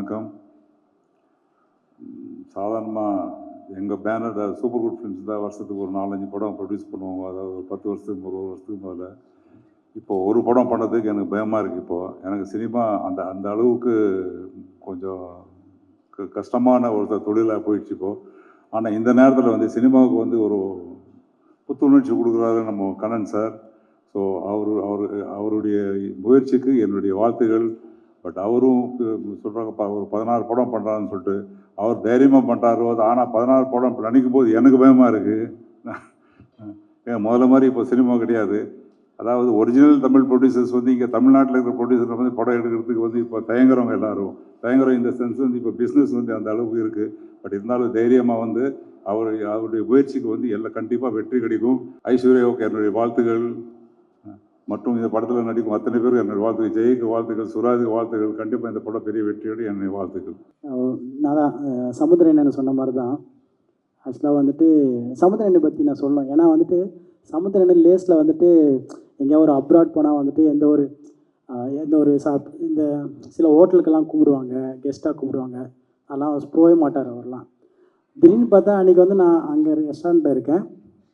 வணக்கம். சாதாரணமாக எங்கள் பேனர் சூப்பர் குட் ஃபிலிம்ஸ் தான் வருஷத்துக்கு ஒரு 4-5 படம் ப்ரொடியூஸ் பண்ணுவோம். அதாவது ஒரு 10 வருஷத்துக்கு ஒரு வருஷத்துக்கு முதல்ல. இப்போது ஒரு படம் பண்ணதுக்கு எனக்கு பயமாக இருக்குது. இப்போது எனக்கு சினிமா அந்த அளவுக்கு கொஞ்சம் கஷ்டமான ஒரு தொழிலாக போயிடுச்சு இப்போது. ஆனால் இந்த நேரத்தில் வந்து சினிமாவுக்கு வந்து ஒரு புத்துணர்ச்சி கொடுக்குறாரு நம்ம கண்ணன் சார். ஸோ அவருடைய முயற்சிக்கு என்னுடைய வாழ்த்துகள். பட் அவரும் சொல்கிறாங்கப்பா ஒரு 16 படம் பண்ணுறான்னு சொல்லிட்டு அவர் தைரியமாக பண்ணுறாரு. ஆனால் 16 படம் நினைக்கும் போது எனக்கு பயமாக இருக்குது. ஏன் முதல்ல மாதிரி இப்போ சினிமா கிடையாது. அதாவது ஒரிஜினல் தமிழ் ப்ரொடியூசர்ஸ் வந்து இங்கே தமிழ்நாட்டில் இருக்கிற ப்ரொடியூசர் வந்து படம் எடுக்கிறதுக்கு வந்து இப்போ தயங்குறவங்க எல்லாரும் தயங்குறோம். இந்த சென்ஸ் வந்து இப்போ பிஸ்னஸ் வந்து அந்த அளவுக்கு இருக்குது. பட் இருந்தாலும் தைரியமாக வந்து அவருடைய முயற்சிக்கு வந்து எல்லாம் கண்டிப்பாக வெற்றி கிடைக்கும். ஐஸ்வர்யாவுக்கு என்னுடைய வாழ்த்துகள். மற்றும் இந்த படத்தில் நடிக்கும் அத்தனை பேருக்கு என்னுடைய வாழ்த்துக்கள். ஜெய்க்கு வாழ்த்துக்கள், சுராஜுக்கு வாழ்த்துக்கள். கண்டிப்பாக இந்த படம் பெரிய வெற்றியோடு என்னுடைய வாழ்த்துக்கள். நான் தான் சமுத்திரன் சொன்ன மாதிரி தான். ஆக்சுவலாக வந்துட்டு சமுத்திரனை பற்றி நான் சொல்லணும். ஏன்னா வந்துட்டு சமுத்திரன் லேஸில் வந்துட்டு எங்கேயா ஒரு அப்ராட் போனால் வந்துட்டு எந்த ஒரு இந்த சில ஹோட்டலுக்கெல்லாம் கூப்பிடுவாங்க, கெஸ்ட்டாக கூப்பிடுவாங்க. அதெல்லாம் போகவே மாட்டார் அவர்லாம். திடீர்னு பார்த்தா அன்றைக்கி வந்து நான் அங்கே ரெஸ்டாரண்ட்டில் இருக்கேன்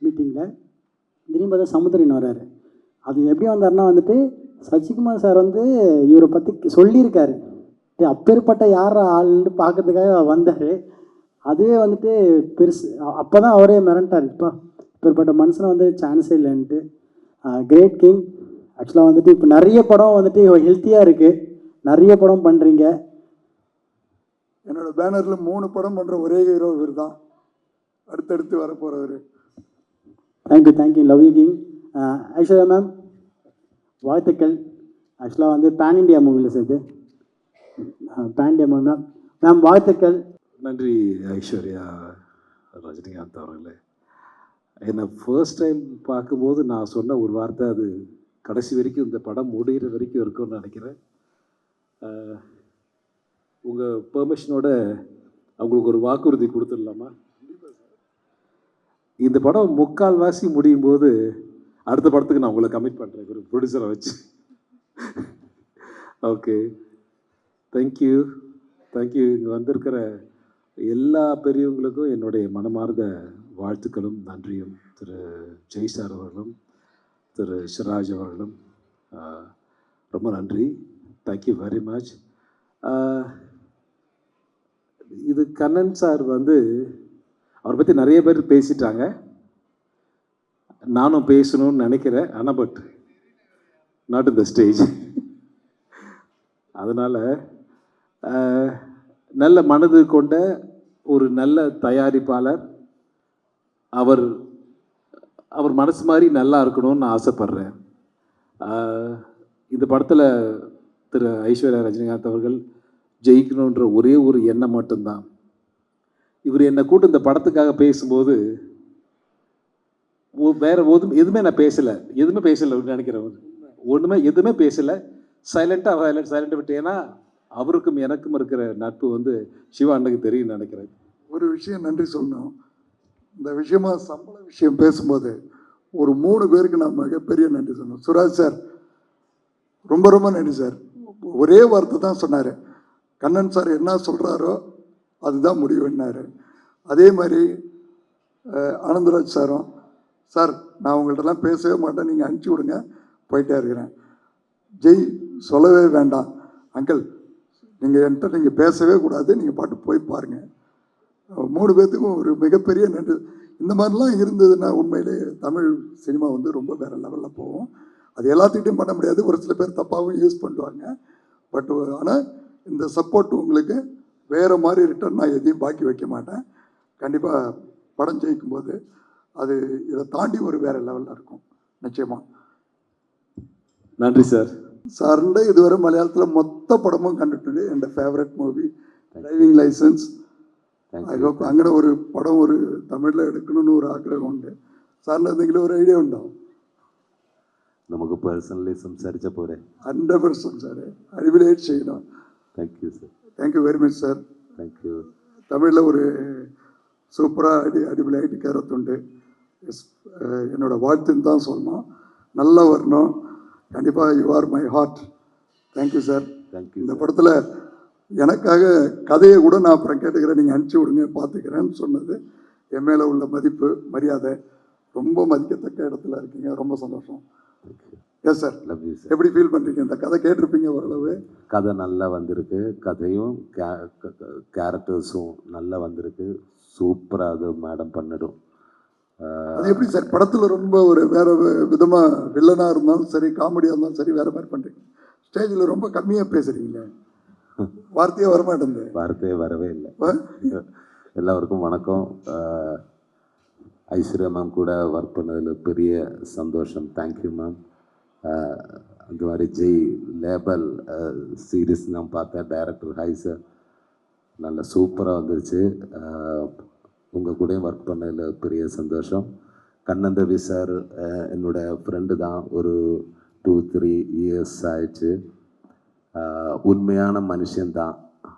மீட்டிங்கில். திடீர்னு பார்த்தா சமுத்திரன் வர்றாரு. அது எப்படி வந்தார்னா வந்துட்டு சசிகுமார் சார் வந்து இவரை பற்றி சொல்லியிருக்காரு. அப்பேற்பட்ட யார் ஆள்னு பார்க்கறதுக்காக வந்தார். அதுவே வந்துட்டு பெருசு. அப்போ தான் அவரே மிரண்டார். இப்பேற்பட்ட மனுஷனை வந்து சான்ஸே இல்லைன்ட்டு. Great king. ஆக்சுவலாக வந்துட்டு இப்போ நிறைய படம் வந்துட்டு ஹெல்த்தியாக இருக்குது. நிறைய படம் பண்ணுறீங்க. என்னோடய பேனரில் 3 படம் பண்ணுற ஒரே ஹீரோ இவர் தான். அடுத்தடுத்து வரப்போகிறவர். Thank you. Love you king. Aishwarya ma'am வாழ்த்துக்கள். ஆக்சுவலாக வந்து பேன் இண்டியா மூவியில் சேர்த்து பேன் இண்டியா மூவி மேம் வாழ்த்துக்கள். நன்றி ஐஸ்வர்யா ரஜினிகாந்த் அவர்களே. என்னை ஃபர்ஸ்ட் டைம் பார்க்கும்போது நான் சொன்ன ஒரு வார்த்தை அது கடைசி வரைக்கும் இந்த படம் முடிகிற வரைக்கும் இருக்கும்னு நினைக்கிறேன். உங்கள் பெர்மிஷனோட அவங்களுக்கு ஒரு வாக்குறுதி கொடுத்துடலாமா? இந்த படம் முக்கால்வாசி முடியும் போது அடுத்த படத்துக்கு நான் உங்களை கமிட் பண்ணுறேன் ஒரு ப்ரொடியூசரை வச்சு. Okay, thank you. இங்கே வந்திருக்கிற எல்லா பெரியவங்களுக்கும் என்னுடைய மனமார்ந்த வாழ்த்துக்களும் நன்றியும். திரு ஜெய் சார் அவர்களும் திரு சிராஜ் அவர்களும் ரொம்ப நன்றி. Thank you very much. இது கண்ணன் சார் வந்து அவரை பற்றி நிறைய பேர் பேசிட்டாங்க. நானும் பேசணும்னு நினைக்கிறேன். ஆனால் but not in the stage. அதனால் நல்ல மனது கொண்ட ஒரு நல்ல தயாரிப்பாளர். அவர் மனசு மாதிரி நல்லா இருக்கணும்னு நான் ஆசைப்பட்றேன். இந்த படத்தில் திரு ஐஸ்வர்யா ரஜினிகாந்த் அவர்கள் ஜெயிக்கணுன்ற ஒரே ஒரு எண்ணம் மட்டும்தான். இவர் என்னை கூட்டு இந்த படத்துக்காக பேசும்போது வேறு எதுவுமே நான் பேசலை நினைக்கிறேன். எதுவுமே பேசலை. சைலண்ட்டாக விட்டு. ஏன்னா அவருக்கும் எனக்கும் இருக்கிற நட்பு வந்து சிவா அண்ணனுக்கு தெரியும் நினைக்கிறேன். ஒரு விஷயம் நன்றி சொல்லணும். இந்த விஷயமா சம்பள விஷயம் பேசும்போது ஒரு 3 பேருக்கு நான் மிகப்பெரிய நன்றி சொல்லணும். சுராஜ் சார் ரொம்ப நன்றி சார். ஒரே வார்த்தை தான் சொன்னார். கண்ணன் சார் என்ன சொல்கிறாரோ அதுதான் முடிவுன்னாரு. அதே மாதிரி ஆனந்தராஜ் சாரும், சார் நான் உங்கள்கிட்டலாம் பேசவே மாட்டேன், நீங்கள் அனுப்பிச்சி விடுங்க, போயிட்டே இருக்கிறேன். ஜெய் சொல்லவே வேண்டாம் அங்கிள், நீங்கள் பேசவே கூடாது, நீங்கள் பாட்டு போய் பாருங்கள். 3 பேர்த்துக்கும் ஒரு மிகப்பெரிய நன்றி. இந்த மாதிரிலாம் இருந்ததுன்னா உண்மையிலே தமிழ் சினிமா வந்து ரொம்ப வேறு லெவலில் போகும். அது எல்லாத்துக்கிட்டையும் பண்ண முடியாது. ஒரு சில பேர் தப்பாகவும் யூஸ் பண்ணுவாங்க. பட் ஆனால் இந்த சப்போர்ட் உங்களுக்கு வேறு மாதிரி ரிட்டர்ன் நான் எதையும் பாக்கி வைக்க மாட்டேன். கண்டிப்பாக படம் ஜெயிக்கும் போது அது இதை தாண்டி ஒரு வேறு லெவலில் இருக்கும் நிச்சயமாக. நன்றி சார். சார்ண்ட இதுவரை மலையாளத்தில் மொத்த படமும் கண்டுட்டு என் favourite movie driving licence. I hope அங்கே ஒரு படம் ஒரு தமிழில் எடுக்கணும்னு ஒரு ஆக்கிரகம் ഉണ്ട്. സാറിന് എന്തെങ്കിലും ഒരു ഐഡിയ ഉണ്ടോ? നമുക്ക് പേഴ്സണലി സംസാരിച്ച പോരെ? 100% സാറേ, അടിപൊളിയായിട്ട് ചെയ്യണം. Thank you very much sir. Thank you. தமிழில் ஒரு சூப்பராக அடிப்படையாகிட்டு கேரத்துண்டு. என்னோடய வாழ்த்துன்னு தான் சொல்லணும். நல்லா வரணும். கண்டிப்பாக you are my heart. Thank you sir. Thank you. இந்த படத்தில் எனக்காக கதையை கூட நான் அப்புறம் கேட்டுக்கிறேன், நீங்கள் அனுப்பிச்சி விடுங்க பார்த்துக்கிறேன்னு சொன்னது என் மேலே உள்ள மதிப்பு மரியாதை. ரொம்ப மதிக்கத்தக்க இடத்துல இருக்கீங்க, ரொம்ப சந்தோஷம். Yes sir, love you sir. எப்படி ஃபீல் பண்ணுறீங்க? இந்த கதை கேட்டிருப்பீங்க ஓரளவு. கதை நல்லா வந்திருக்கு, கதையும் கேரக்டர்ஸும் நல்லா வந்திருக்கு. சூப்பராக அது மேடம் பண்ணிடும். அது எப்படி சார் படத்தில் ரொம்ப ஒரு வேறு விதமாக வில்லனாக இருந்தாலும் சரி, காமெடியாக இருந்தாலும் சரி, வேறு மாதிரி பண்ணுறீங்க. ஸ்டேஜில் ரொம்ப கம்மியாக பேசுகிறீங்களே, வார்த்தையே வரமாட்டேங்குது. வார்த்தையே வரவே இல்லை. எல்லாருக்கும் வணக்கம். ஐஸ்வர்யா மேம் கூட ஒர்க் பண்ணதில் பெரிய சந்தோஷம். Thank you ma'am. அந்த மாதிரி ஜெய் லேபல் சீரீஸ் நான் பார்த்தேன். டைரக்டர் ஹாய் சார், நல்ல சூப்பராக வந்துருச்சு. உங்கள் கூடயும் ஒர்க் பண்ணதில் பெரிய சந்தோஷம். கண்ணன் ரவி சார் என்னோட ஃப்ரெண்டு தான், ஒரு 2-3 இயர்ஸ் ஆயிடுச்சு. உண்மையான மனுஷன்தான்.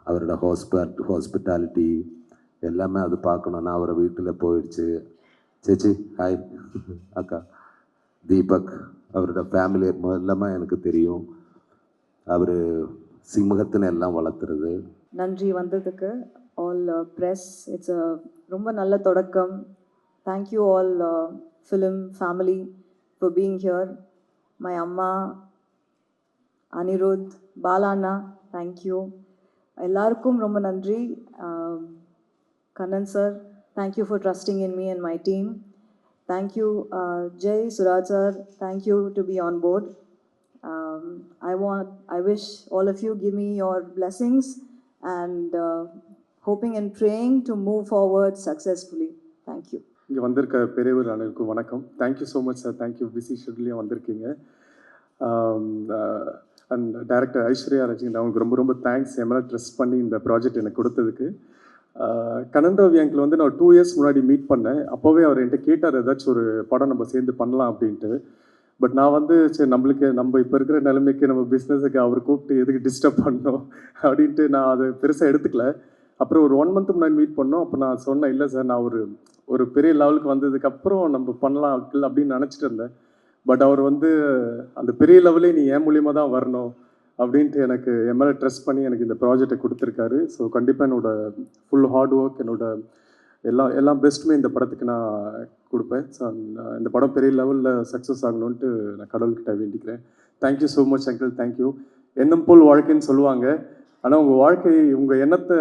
அவரோட ஹாஸ்பிட்டாலிட்டி எல்லாமே அது பார்க்கணுன்னா அவரை வீட்டில் போயிடுச்சு. சேச்சி ஹாய் அக்கா. தீபக் அவரோட ஃபேமிலி எல்லாமே எனக்கு தெரியும். அவர் சிம்மகத்தின எல்லாம் வளர்த்துறது. நன்றி வந்ததுக்கு. ஆல் ப்ரெஸ், இட்ஸ் ரொம்ப நல்ல தொடக்கம். Thank you all film family for being here. My amma, Anirudh, பாலாண்ணா, தேங்க்யூ. எல்லாருக்கும் ரொம்ப நன்றி. Kannan sir, thank you for trusting in me and my team. Thank you Jai, Suraj sir, thank you to be on board. I wish all of you give me your blessings and hoping and praying to move forward successfully. Thank you. இங்கே வந்திருக்க பெரியவர் அனைவருக்கும் வணக்கம். Thank you so much sir. Thank you. Busy ஷெட்யூல்லையும் வந்திருக்கீங்க. And director Aishwarya Rajini, அவங்களுக்கு ரொம்ப ரொம்ப தேங்க்ஸ் என் மேலே ட்ரெஸ் பண்ணி இந்த ப்ராஜெக்ட் எனக்கு கொடுத்ததுக்கு. கண்ணன் ரவி அங்கிள் வந்து நான் 2 years முன்னாடி மீட் பண்ணேன். அப்போவே அவர் என்கிட்ட கேட்டார் ஏதாச்சும் ஒரு படம் நம்ம சேர்ந்து பண்ணலாம் அப்படின்ட்டு. பட் நான் வந்து சரி நம்ம இப்போ இருக்கிற நிலைமைக்கு நம்ம பிஸ்னஸுக்கு அவர் கூப்பிட்டு எதுக்கு டிஸ்டர்ப் பண்ணோம் அப்படின்ட்டு நான் அதை பெருசாக எடுத்துக்கல. அப்புறம் ஒரு 1 month முன்னாடி மீட் பண்ணோம். அப்போ நான் சொன்னேன், இல்லை சார் நான் ஒரு பெரிய லெவலுக்கு வந்ததுக்கப்புறம் நம்ம பண்ணலாம் அப்படின்னு நினச்சிட்டு இருந்தேன். பட் அவர் வந்து அந்த பெரிய லெவலே நீ என் மூலியமாக தான் வரணும் அப்படின்ட்டு எனக்கு என் மேலே ட்ரெஸ் பண்ணி எனக்கு இந்த ப்ராஜெக்டை கொடுத்துருக்காரு. ஸோ கண்டிப்பாக என்னோடய ஃபுல் ஹார்ட் ஒர்க், எல்லா பெஸ்ட்டுமே இந்த படத்துக்கு நான் கொடுப்பேன். ஸோ இந்த படம் பெரிய லெவலில் சக்ஸஸ் ஆகணுன்ட்டு நான் கடவுள்கிட்ட வேண்டிக்கிறேன். Thank you so much uncle. Thank you. எண்ணம் போல் வாழ்க்கைன்னு சொல்லுவாங்க. ஆனால் உங்கள் எண்ணத்தை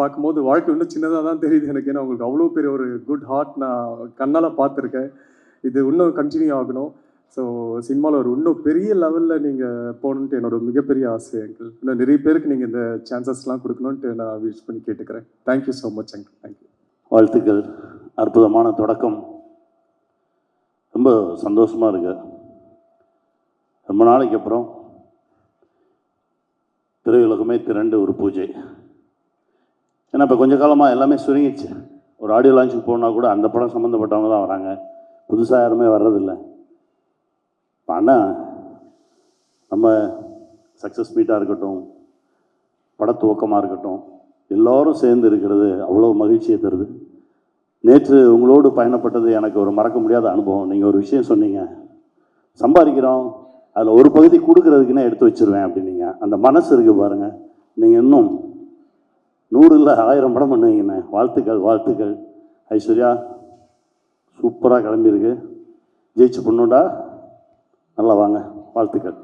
பார்க்கும்போது வாழ்க்கை இன்னும் சின்னதாக தான் தெரியுது எனக்கு. ஏன்னா உங்களுக்கு அவ்வளோ பெரிய ஒரு குட் ஹார்ட் நான் கண்ணால் பார்த்துருக்கேன். இது இன்னும் கண்டினியூ ஆகணும். ஸோ சினிமாவில் இன்னும் பெரிய லெவலில் நீங்கள் போகணுன்ட்டு என்னோட மிகப்பெரிய ஆசை அங்கிள். இன்னும் நிறைய பேருக்கு நீங்கள் இந்த சான்சஸ்லாம் கொடுக்கணுன்ட்டு நான் விஷ் பண்ணி கேட்டுக்கிறேன். Thank you so much uncle. Thank you. வாழ்த்துக்கள். அற்புதமான தொடக்கம். ரொம்ப சந்தோஷமாக இருக்கு. ரொம்ப நாளைக்கு அப்புறம் திரையுலகமே திரண்டு ஒரு பூஜை. ஏன்னா இப்போ கொஞ்ச காலமாக எல்லாமே சுருங்கிடுச்சு. ஒரு ஆடியோ லான்ச்சுக்கு போனால் கூட அந்த படம் சம்மந்தப்பட்டவங்க தான் வராங்க, புதுசாக யாருமே வர்றதில்லை. ஆனால் நம்ம சக்ஸஸ் மீட்டாக இருக்கட்டும், படத்துவக்கமாக இருக்கட்டும், எல்லோரும் சேர்ந்து இருக்கிறது அவ்வளோ மகிழ்ச்சியை தருது. நேற்று உங்களோடு பயணப்பட்டது எனக்கு ஒரு மறக்க முடியாத அனுபவம். நீங்கள் ஒரு விஷயம் சொன்னீங்க, சம்பாதிக்கிறோம் அதில் ஒரு பகுதி கொடுக்கறதுக்குன்னே எடுத்து வச்சுருவேன் அப்படின்னீங்க. அந்த மனசு இருக்குது பாருங்கள். நீங்கள் இன்னும் 100 இல்லை 1000 படம் பண்ணுவீங்கண்ணே. வாழ்த்துக்கள். ஐஸ்வர்யா சூப்பராக கிளம்பியிருக்கு. ஜெயிச்சு பொண்ணுடா, நல்லா வாங்க. வாழ்த்துக்கள்.